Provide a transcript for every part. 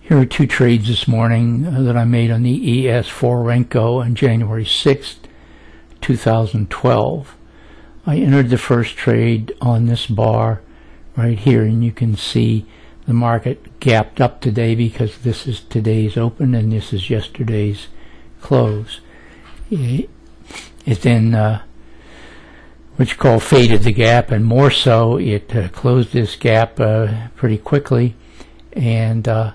Here are two trades this morning that I made on the ES4 Renko on January 6th, 2012. I entered the first trade on this bar right here, and you can see the market gapped up today because this is today's open and this is yesterday's close. It then, what you call, faded the gap, and more so, it closed this gap pretty quickly, and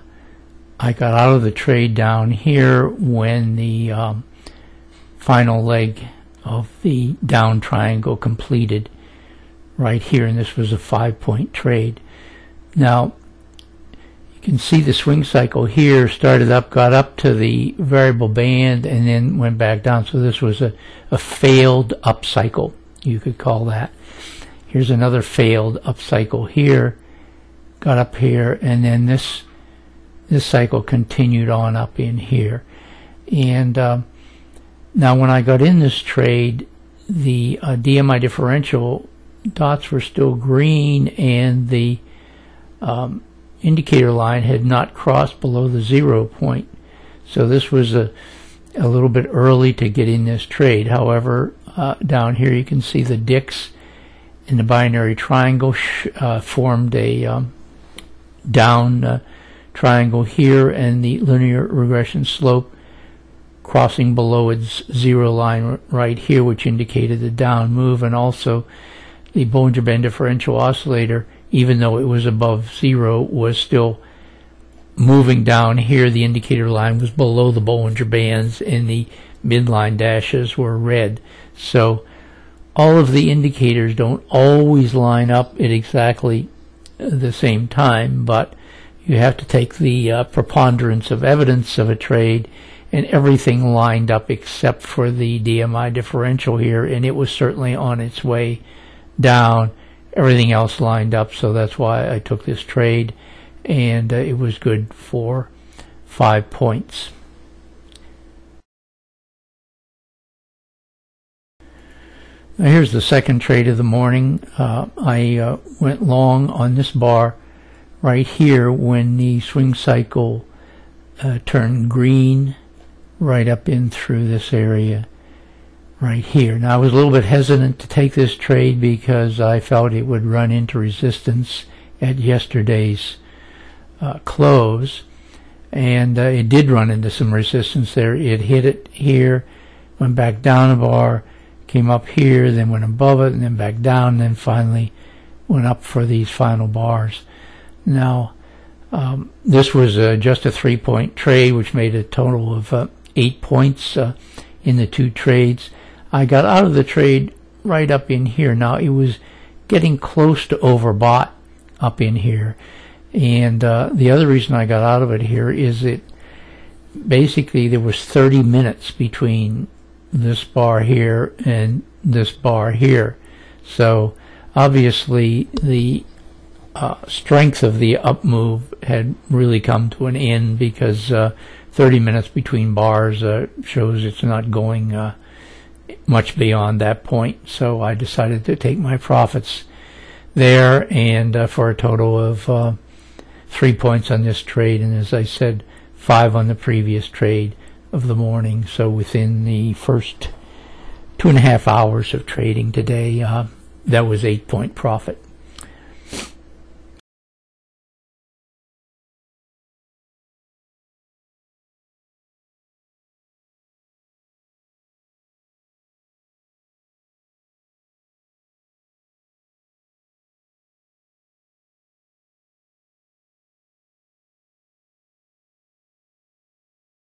I got out of the trade down here when the final leg of the down triangle completed right here, and this was a 5-point trade. Now you can see the swing cycle here started up, got up to the variable band, and then went back down. So this was a failed up cycle, you could call that. Here's another failed up cycle here, got up here, and then this cycle continued on up in here. And now when I got in this trade, the DMI differential dots were still green, and the indicator line had not crossed below the 0 point. So this was a little bit early to get in this trade. However, down here you can see the dicks in the binary triangle formed a down triangle here, and the linear regression slope crossing below its 0 line right here, which indicated the down move. And also the Bollinger Band differential oscillator, even though it was above 0, was still moving down here. The indicator line was below the Bollinger Bands, and the midline dashes were red. So all of the indicators don't always line up at exactly the same time, but you have to take the preponderance of evidence of a trade, and everything lined up except for the DMI differential here, and it was certainly on its way down. Everything else lined up, so that's why I took this trade, and it was good for 5 points. Now here's the second trade of the morning. I went long on this bar right here when the swing cycle turned green right up in through this area right here. Now I was a little bit hesitant to take this trade because I felt it would run into resistance at yesterday's close, and it did run into some resistance there. It hit it here, went back down a bar, came up here, then went above it, and then back down, and then finally went up for these final bars. Now this was just a 3-point trade, which made a total of 8 points in the two trades. I got out of the trade right up in here. Now it was getting close to overbought up in here, and the other reason I got out of it here is that basically there was 30 minutes between this bar here and this bar here. So obviously the strength of the up move had really come to an end, because 30 minutes between bars shows it's not going much beyond that point. So I decided to take my profits there, and for a total of 3 points on this trade, and as I said, 5 on the previous trade of the morning. So within the first 2.5 hours of trading today, that was 8-point profit.